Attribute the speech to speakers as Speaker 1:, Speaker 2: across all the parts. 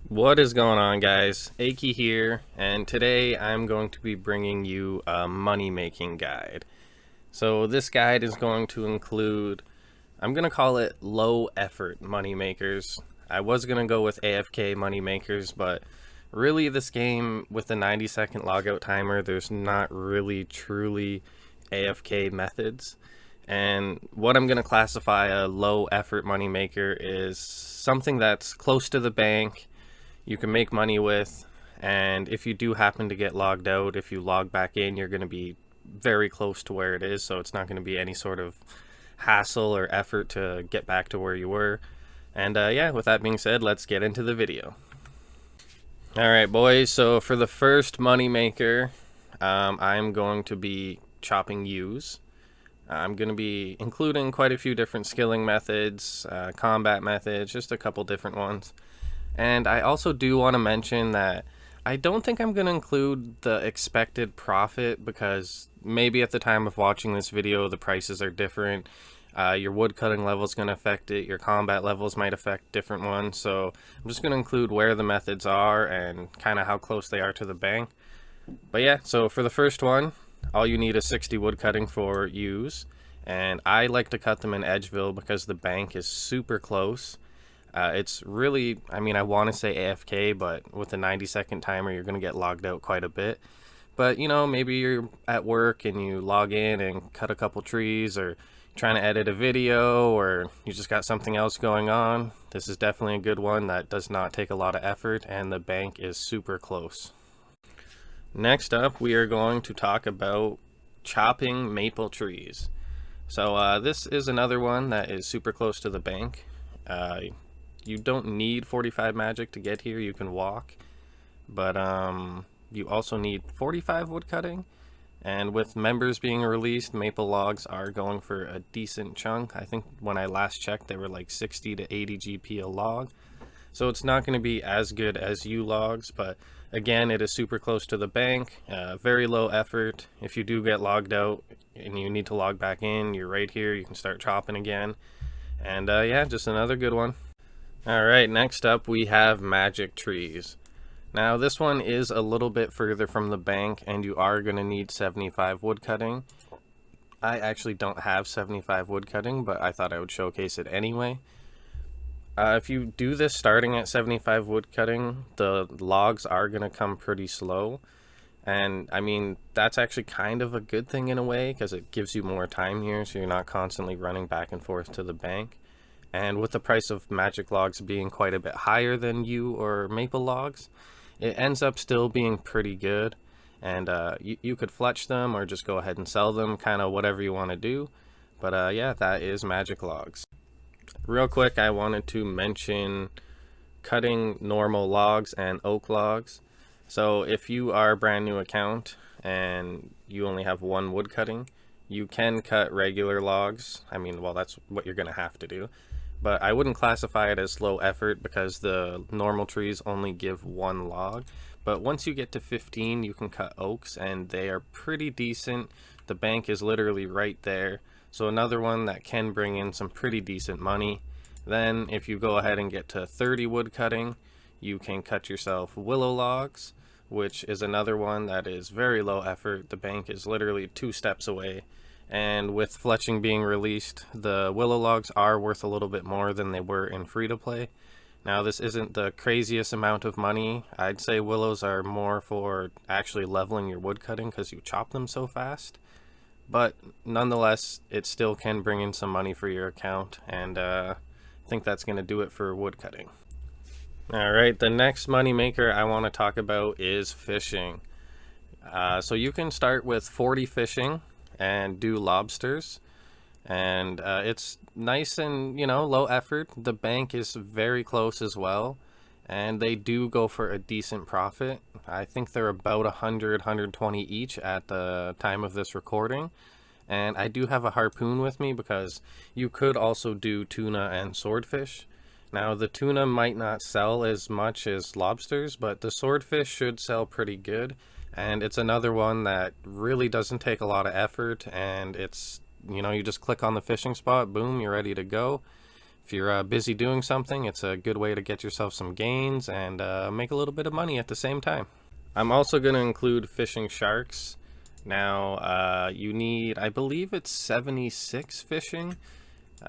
Speaker 1: What is going on, guys? Aki here, and today I'm going to be bringing you a money making guide. So this guide is going to include, I'm going to call it low effort money makers. I was going to go with AFK money makers, but really this game with the 90-second logout timer, there's not really truly AFK methods. And what I'm going to classify a low effort money maker is something that's close to the bank, you can make money with, and if you do happen to get logged out, if you log back in, you're going to be very close to where it is, so it's not going to be any sort of hassle or effort to get back to where you were. And yeah, with that being said, let's get into the video. Alright boys, so for the first money maker, I'm going to be chopping ewes. I'm going to be including quite a few different skilling methods, combat methods, just a couple different ones. And I also do want to mention that I don't think I'm going to include the expected profit because maybe at the time of watching this video the prices are different. Your woodcutting level is going to affect it, your combat levels might affect different ones, so I'm just going to include where the methods are and kind of how close they are to the bank. But yeah, so for the first one, all you need is 60 woodcutting for ewes, and I like to cut them in Edgeville because the bank is super close. It's really, I mean, I want to say AFK, but with the 90-second timer, you're going to get logged out quite a bit. But, you know, maybe you're at work and you log in and cut a couple trees, or trying to edit a video, or you just got something else going on. This is definitely a good one that does not take a lot of effort, and the bank is super close. Next up, we are going to talk about chopping maple trees. So this is another one that is super close to the bank. You don't need 45 magic to get here, you can walk, but you also need 45 woodcutting, and with members being released, maple logs are going for a decent chunk. I think when I last checked they were like 60 to 80 GP a log, so it's not going to be as good as yew logs, but again, it is super close to the bank, very low effort. If you do get logged out and you need to log back in, you're right here, you can start chopping again, and yeah, just another good one. Alright, next up we have magic trees. Now this one is a little bit further from the bank and you are going to need 75 woodcutting. I actually don't have 75 woodcutting, but I thought I would showcase it anyway. If you do this starting at 75 woodcutting, the logs are going to come pretty slow. And I mean, that's actually kind of a good thing in a way, because it gives you more time here, so you're not constantly running back and forth to the bank. And with the price of magic logs being quite a bit higher than yew or maple logs, it ends up still being pretty good. And you could fletch them or just go ahead and sell them, kind of whatever you want to do. But yeah, that is magic logs. Real quick, I wanted to mention cutting normal logs and oak logs. So if you are a brand new account and you only have one wood cutting, you can cut regular logs. I mean, well, that's what you're going to have to do. But I wouldn't classify it as low effort because the normal trees only give one log. But once you get to 15, you can cut oaks, and they are pretty decent. The bank is literally right there. So another one that can bring in some pretty decent money. Then if you go ahead and get to 30 wood cutting, you can cut yourself willow logs, which is another one that is very low effort. The bank is literally 2 steps away. And with fletching being released, the willow logs are worth a little bit more than they were in free-to-play. Now, this isn't the craziest amount of money. I'd say willows are more for actually leveling your woodcutting because you chop them so fast. But nonetheless, it still can bring in some money for your account, and I think that's going to do it for woodcutting. Alright, the next money maker I want to talk about is fishing. So you can start with 40 fishing and do lobsters, and it's nice and, you know, low effort. The bank is very close as well, and they do go for a decent profit. I think they're about 100-120 each at the time of this recording, and I do have a harpoon with me because you could also do tuna and swordfish. Now the tuna might not sell as much as lobsters, but the swordfish should sell pretty good. And it's another one that really doesn't take a lot of effort, and it's, you know, you just click on the fishing spot, boom, you're ready to go. if you're busy doing something, it's a good way to get yourself some gains and make a little bit of money at the same time. I'm also going to include fishing sharks. Now, you need, I believe it's 76 fishing.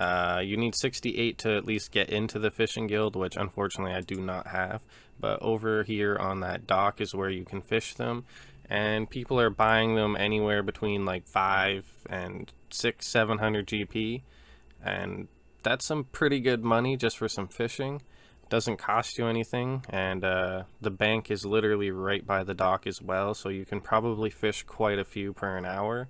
Speaker 1: You need 68 to at least get into the fishing guild, which unfortunately I do not have. But over here on that dock is where you can fish them, and people are buying them anywhere between like 5 and 6, 700 GP, and that's some pretty good money just for some fishing. Doesn't cost you anything, and the bank is literally right by the dock as well, so you can probably fish quite a few per an hour.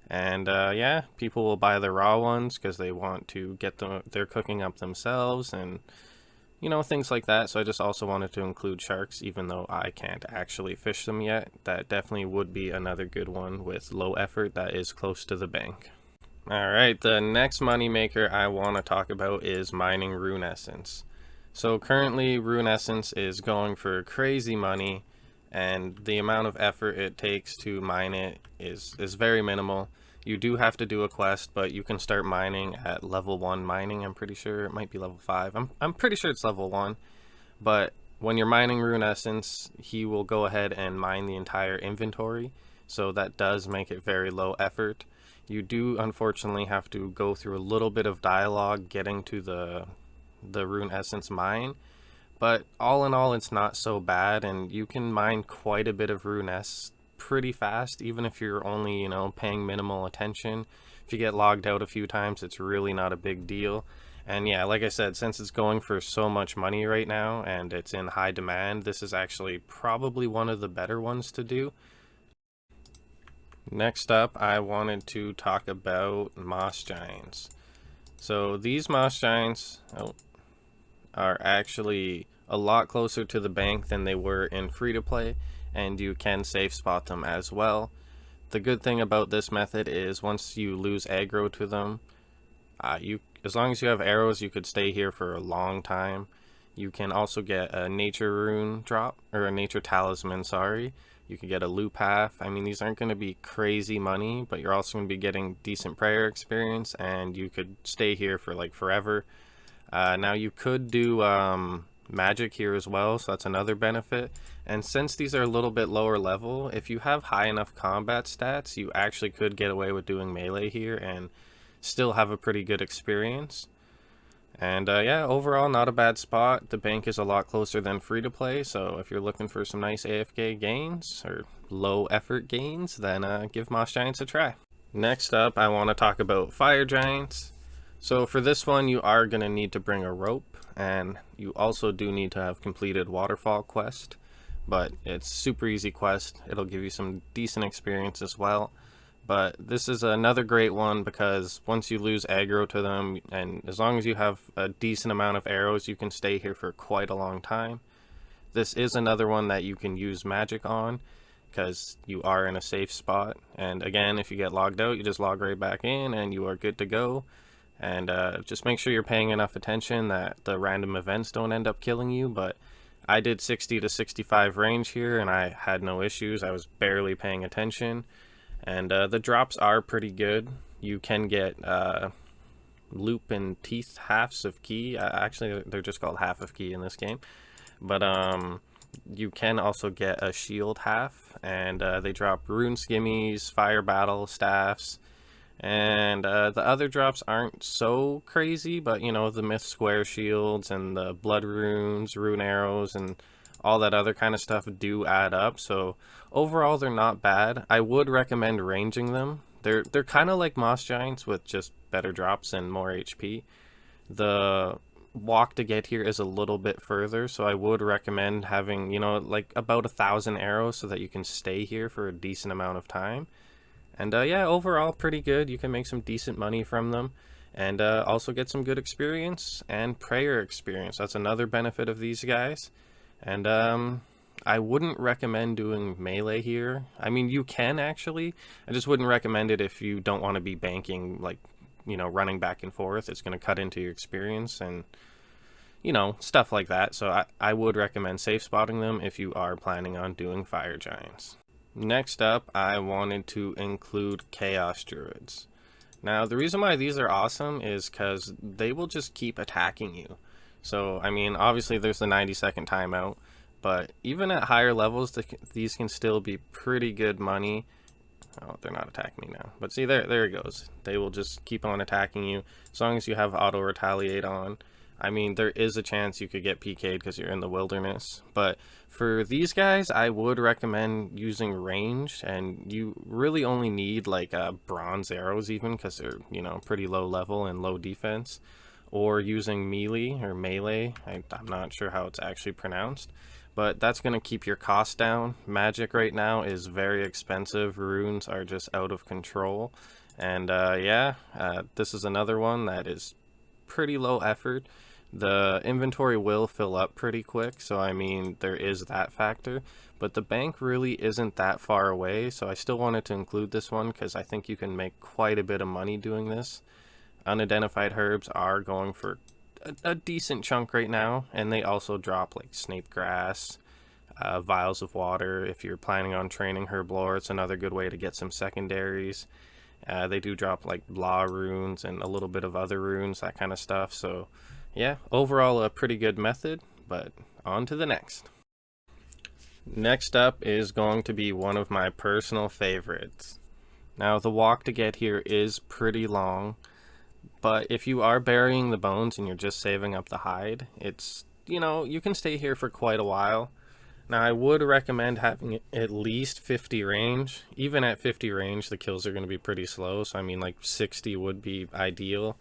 Speaker 1: And yeah, people will buy the raw ones because they want to get them, they're cooking up themselves, and you know, things like that. So I just also wanted to include sharks, even though I can't actually fish them yet. That definitely would be another good one with low effort that is close to the bank. Alright, the next money maker I want to talk about is mining rune essence. So currently rune essence is going for crazy money, and the amount of effort it takes to mine it is very minimal. You do have to do a quest, but you can start mining at level 1 mining. I'm pretty sure it might be level 5. I'm pretty sure it's level 1. But when you're mining rune essence, he will go ahead and mine the entire inventory. So that does make it very low effort. You do unfortunately have to go through a little bit of dialogue getting to the rune essence mine. But all in all, it's not so bad, and you can mine quite a bit of runes pretty fast, even if you're only, you know, paying minimal attention. If you get logged out a few times, it's really not a big deal. And yeah, like I said, since it's going for so much money right now and it's in high demand, this is actually probably one of the better ones to do. Next up, I wanted to talk about moss giants. So these moss giants are actually a lot closer to the bank than they were in free-to-play, and you can safe spot them as well. The good thing about this method is once you lose aggro to them, as long as you have arrows, you could stay here for a long time. You can also get a nature rune drop, or a nature talisman, sorry. You can get a loop half. I mean, these aren't going to be crazy money, but you're also going to be getting decent prayer experience, and you could stay here for like forever. Now you could do magic here as well, so that's another benefit. And since these are a little bit lower level, if you have high enough combat stats, you actually could get away with doing melee here and still have a pretty good experience. And yeah, overall not a bad spot. The bank is a lot closer than free to play, so if you're looking for some nice AFK gains or low effort gains, then give moss giants a try. Next up, I want to talk about fire giants. So for this one, you are going to need to bring a rope, and you also do need to have completed waterfall quest, but it's super easy quest. It'll give you some decent experience as well. But this is another great one because once you lose aggro to them, and as long as you have a decent amount of arrows, you can stay here for quite a long time. This is another one that you can use magic on because you are in a safe spot. And again, if you get logged out, you just log right back in and you are good to go. And just make sure you're paying enough attention that the random events don't end up killing you. But I did 60 to 65 range here and I had no issues. I was barely paying attention. And the drops are pretty good. You can get loop and teeth halves of key. Actually, they're just called half of key in this game. But you can also get a shield half. And they drop rune skimmies, fire battle staffs. And the other drops aren't so crazy, but you know, the myth square shields and the blood runes, rune arrows, and all that other kind of stuff do add up. So overall, they're not bad. I would recommend ranging them. They're kind of like moss giants with just better drops and more HP. The walk to get here is a little bit further, so I would recommend having, you know, like about 1,000 arrows so that you can stay here for a decent amount of time. And yeah, overall pretty good. You can make some decent money from them, and also get some good experience and prayer experience. That's another benefit of these guys. And I wouldn't recommend doing melee here. I mean, you can actually. I just wouldn't recommend it if you don't want to be banking, like, you know, running back and forth. It's going to cut into your experience and, you know, stuff like that. So I would recommend safe spotting them if you are planning on doing fire giants. Next up, I wanted to include chaos druids. Now, the reason why these are awesome is because they will just keep attacking you. So, I mean, obviously there's the 90-second timeout, but even at higher levels, these can still be pretty good money. Oh, they're not attacking me now. But see, there it goes. They will just keep on attacking you as long as you have auto retaliate on. I mean, there is a chance you could get PK'd because you're in the wilderness. But for these guys, I would recommend using range, and you really only need like bronze arrows even because they're, you know, pretty low level and low defense. Or using melee. I'm not sure how it's actually pronounced. But that's going to keep your costs down. Magic right now is very expensive. Runes are just out of control. And this is another one that is pretty low effort. The inventory will fill up pretty quick, so I mean, there is that factor. But the bank really isn't that far away, so I still wanted to include this one because I think you can make quite a bit of money doing this. Unidentified herbs are going for a decent chunk right now, and they also drop like snape grass, vials of water. If you're planning on training herblore, it's another good way to get some secondaries. They do drop like blah runes and a little bit of other runes, that kind of stuff. So yeah, overall a pretty good method, but on to the next. Next up is going to be one of my personal favorites. Now, the walk to get here is pretty long, but if you are burying the bones and you're just saving up the hide, it's, you know, you can stay here for quite a while. Now, I would recommend having at least 50 range. Even at 50 range, the kills are going to be pretty slow, so I mean, like 60 would be ideal.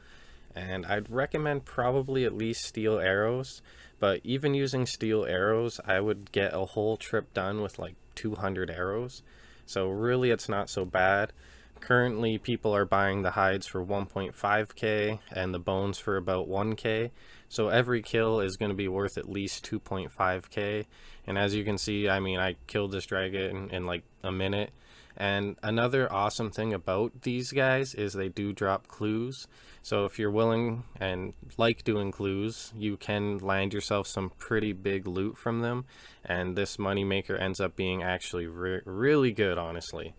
Speaker 1: And I'd recommend probably at least steel arrows, but even using steel arrows, I would get a whole trip done with like 200 arrows. So really, it's not so bad. Currently, people are buying the hides for 1.5k and the bones for about 1k. So every kill is going to be worth at least 2.5k. And as you can see, I mean, I killed this dragon in like a minute. And another awesome thing about these guys is they do drop clues. So if you're willing and like doing clues, you can land yourself some pretty big loot from them. And this moneymaker ends up being actually really good, honestly.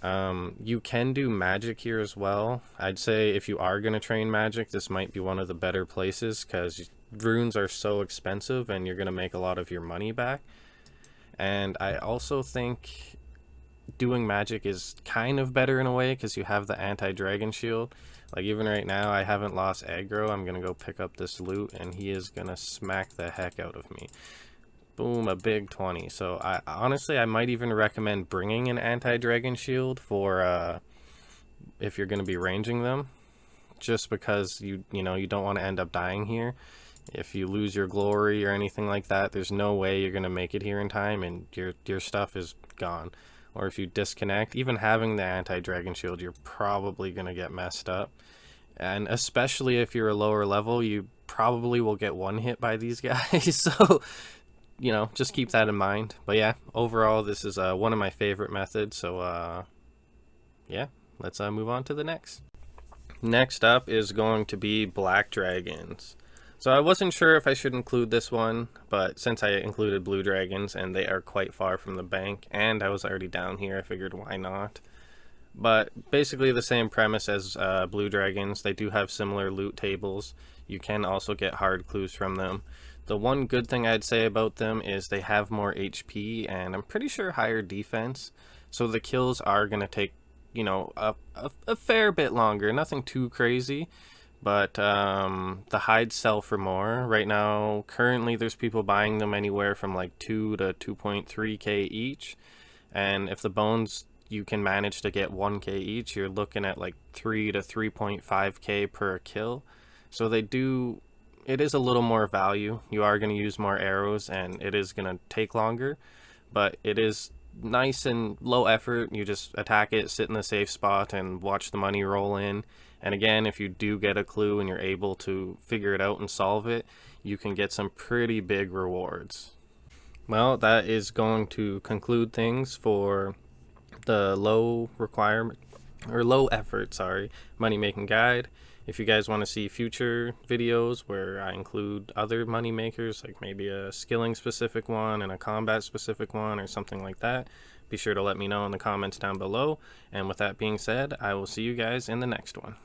Speaker 1: You can do magic here as well. I'd say if you are going to train magic, this might be one of the better places because runes are so expensive and you're going to make a lot of your money back. And I also think doing magic is kind of better in a way because you have the anti-dragon shield. Like even right now, I haven't lost aggro. I'm going to go pick up this loot and he is going to smack the heck out of me. Boom, a big 20. So I honestly, I might even recommend bringing an anti-dragon shield for if you're going to be ranging them, just because you don't want to end up dying here. If you lose your glory or anything like that, there's no way you're going to make it here in time and your stuff is gone. Or if you disconnect, even having the anti-dragon shield, you're probably going to get messed up. And especially if you're a lower level, you probably will get one hit by these guys. So, you know, just keep that in mind. But yeah, overall, this is one of my favorite methods. So, yeah, let's move on to the next. Next up is going to be black dragons. So I wasn't sure if I should include this one, but since I included blue dragons and they are quite far from the bank and I was already down here, I figured why not. But basically the same premise as blue dragons. They do have similar loot tables. You can also get hard clues from them. The one good thing I'd say about them is they have more HP and I'm pretty sure higher defense. So the kills are going to take, you know, a fair bit longer. Nothing too crazy. But the hides sell for more. Right now, currently there's people buying them anywhere from like 2 to 2.3k each. And if the bones, you can manage to get 1k each, you're looking at like 3 to 3.5k per kill. So it is a little more value. You are going to use more arrows and it is going to take longer. But it is nice and low effort. You just attack it, sit in the safe spot and watch the money roll in. And again, if you do get a clue and you're able to figure it out and solve it, you can get some pretty big rewards. Well, that is going to conclude things for the low effort, money making guide. If you guys want to see future videos where I include other money makers, like maybe a skilling specific one and a combat specific one or something like that, be sure to let me know in the comments down below. And with that being said, I will see you guys in the next one.